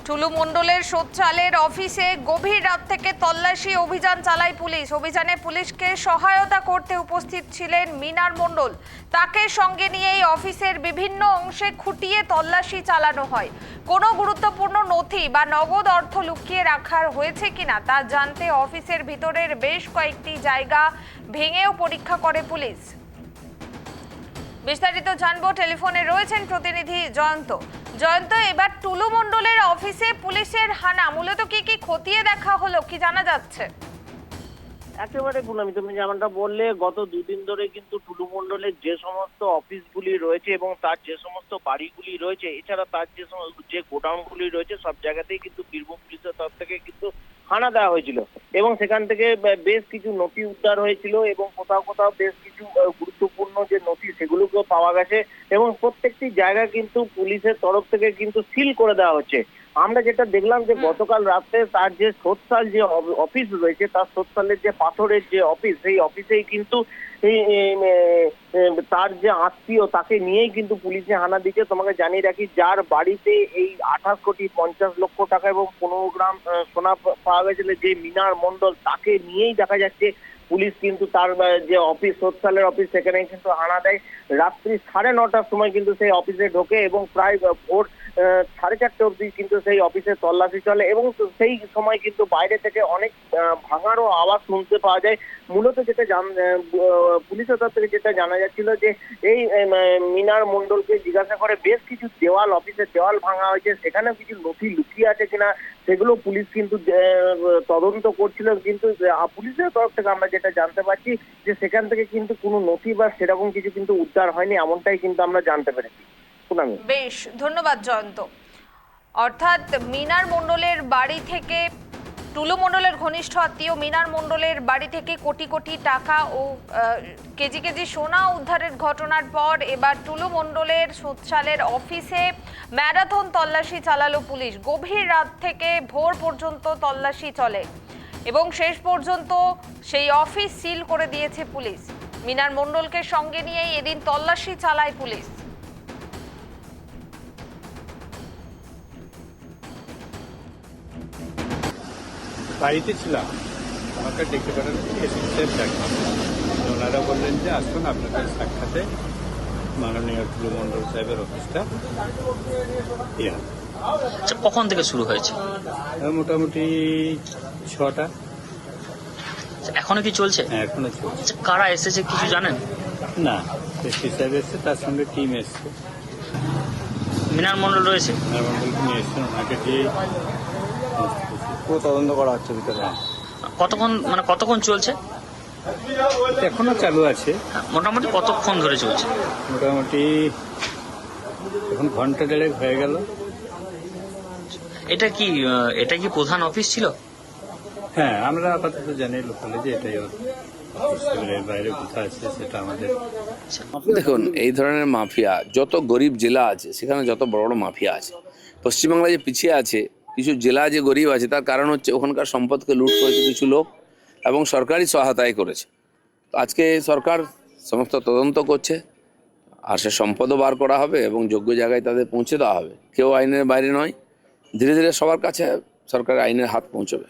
টুলু মণ্ডলের সোচ্চালের অফিসে গভীর রাত থেকে তল্লাশি অভিযান চালায় পুলিশ। অভিযানে পুলিশকে সহায়তা করতে উপস্থিত ছিলেন মিনার মণ্ডল। তাকে সঙ্গে নিয়েই অফিসের বিভিন্ন অংশে খুঁটিয়ে তল্লাশি চালানো হয়। কোনো গুরুত্বপূর্ণ নথি বা নগদ অর্থ লুকিয়ে রাখা হয়েছে কিনা তা জানতে অফিসের ভিতরের বেশ কয়েকটি জায়গা ভেঙেও পরীক্ষা করে পুলিশ। বিস্তারিত জানবো, টেলিফোনে রয়েছেন প্রতিনিধি জয়ন্ত। জয়ন্ত, এবার টুলু মণ্ডলের অফিসে পুলিশের হানা, মূলত কি কি খতিয়ে দেখা হলো, কি জানা যাচ্ছে? একেবারে পুনমি, তুমি যেমনটা বললে, গত দুদিন ধরে কিন্তু টুলু মণ্ডলের যে সমস্ত অফিসগুলি রয়েছে এবং তার যে সমস্ত বাড়িগুলি রয়েছে, এছাড়া তার যে গোডাউনগুলি রয়েছে, সব জায়গাতেই কিন্তু বীরভূম পুলিশের তরফ থেকে কিন্তু হানা দেওয়া হয়েছিল এবং সেখান থেকে বেশ কিছু নথি উদ্ধার হয়েছিল এবং কোথাও কোথাও বেশ কিছু গুরুত্বপূর্ণ যে নথি সেগুলোকেও পাওয়া গেছে এবং প্রত্যেকটি জায়গা কিন্তু পুলিশের তরফ থেকে কিন্তু সিল করে দেওয়া হচ্ছে। আমরা যেটা দেখলাম যে গতকাল রাতে তার যে সোৎসাল যে অফিস রয়েছে, তার সোৎসালের যে পাথরের যে অফিস, সেই অফিসেই কিন্তু তার যে আত্মীয়, তাকে নিয়েই কিন্তু পুলিশে হানা দিচ্ছে। তোমাকে জানিয়ে রাখি, যার বাড়িতে এই 28,50,00,000 টাকা এবং 15 গ্রাম সোনা পাওয়া গেছিল, যে মিনার মণ্ডল, তাকে নিয়েই দেখা যাচ্ছে পুলিশ কিন্তু তার যে অফিস, সোৎসালের অফিস, সেখানে কিন্তু হানা দেয়। রাত্রি 9:30টার সময় কিন্তু সেই অফিসে ঢোকে এবং প্রায় ভোর 4:30 অবধি কিন্তু সেই অফিসে তল্লাশি চলে এবং সেই সময় কিন্তু বাইরে থেকে অনেক ভাঙারও আওয়াজ শুনতে পাওয়া যায়। মূলত যেটা পুলিশের তরফ থেকে যেটা জানা যাচ্ছিল যে এই মিনার মণ্ডলকে জিজ্ঞাসা করে বেশ কিছু দেওয়াল, অফিসের দেওয়াল ভাঙা হয়েছে, সেখানেও কিছু নথি লুকিয়ে আছে কিনা সেগুলো পুলিশ কিন্তু তদন্ত করছিল। কিন্তু পুলিশের তরফ থেকে আমরা যেটা জানতে পারছি যে সেখান থেকে কিন্তু কোনো নথি বা সেরকম কিছু কিন্তু উদ্ধার হয়নি, এমনটাই কিন্তু আমরা জানতে পেরেছি। বেশ, ধন্যবাদ জয়ন্ত। অর্থাৎ মিনার মণ্ডলের বাড়ি থেকে, টুলু মণ্ডলের ঘনিষ্ঠ আত্মীয় মিনার মণ্ডলের বাড়ি থেকে কোটি কোটি টাকা ও কেজি কেজি সোনা উদ্ধারের ঘটনার পর এবার টুলু মণ্ডলের সোৎসালের অফিসে ম্যারাথন তল্লাশি চালালো পুলিশ। গভীর রাত থেকে ভোর পর্যন্ত তল্লাশি চলে এবং শেষ পর্যন্ত সেই অফিস সিল করে দিয়েছে পুলিশ। মিনার মণ্ডলকে সঙ্গে নিয়েই এদিন তল্লাশি চালায় পুলিশ। বাড়িতে ছিলাম, আমাকে ডেকে পাঠানো এসএসএফ ডাকলাম। ওনারা বললেন যে আসুন আপনাদের সাক্ষাতে মাননীয় টুলু মণ্ডল সাহেবের অফিসটা। আচ্ছা, কখন থেকে শুরু হয়েছে? মোটামুটি 6টা। এখনো কি চলছে? হ্যাঁ, এখনো চলছে। আচ্ছা, কারা এসেছে কিছু জানেন? না, এসপি সাহেব এসছে, তার সঙ্গে টিম এসছে। মিনার মণ্ডল রয়েছে? মিনার মণ্ডলকে নিয়ে এসছেন, ওনাকে দিয়ে পুরো তদন্ত করা হচ্ছে ভিতরে। কতক্ষণ চলছে? এখনো চালু আছে। মোটামুটি কতক্ষণ ধরে চলছে? মোটামুটি এখন ঘন্টা দেড়েক হয়ে গেল। এটা কি প্রধান অফিস ছিল? হ্যাঁ, আমরা আপাতত জানি লোকালে যে এটাই এর বাইরে কোথায় আছে সেটা আমাদের। দেখুন, এই ধরনের মাফিয়া যত গরিব জেলা আছে সেখানে যত বড় বড় মাফিয়া আছে। পশ্চিমবাংলা যে পিছিয়ে আছে, কিছু জেলা যে গরিব আছে, তার কারণ হচ্ছে ওখানকার সম্পদকে লুট করেছে কিছু লোক এবং সরকারি সহায়তায় করেছে। আজকে সরকার সমস্ত তদন্ত করছে আর সে সম্পদও বার করা হবে এবং যোগ্য জায়গায় তাদের পৌঁছে দেওয়া হবে। কেউ আইনের বাইরে নয়, ধীরে ধীরে সবার কাছে সরকারের আইনের হাত পৌঁছবে।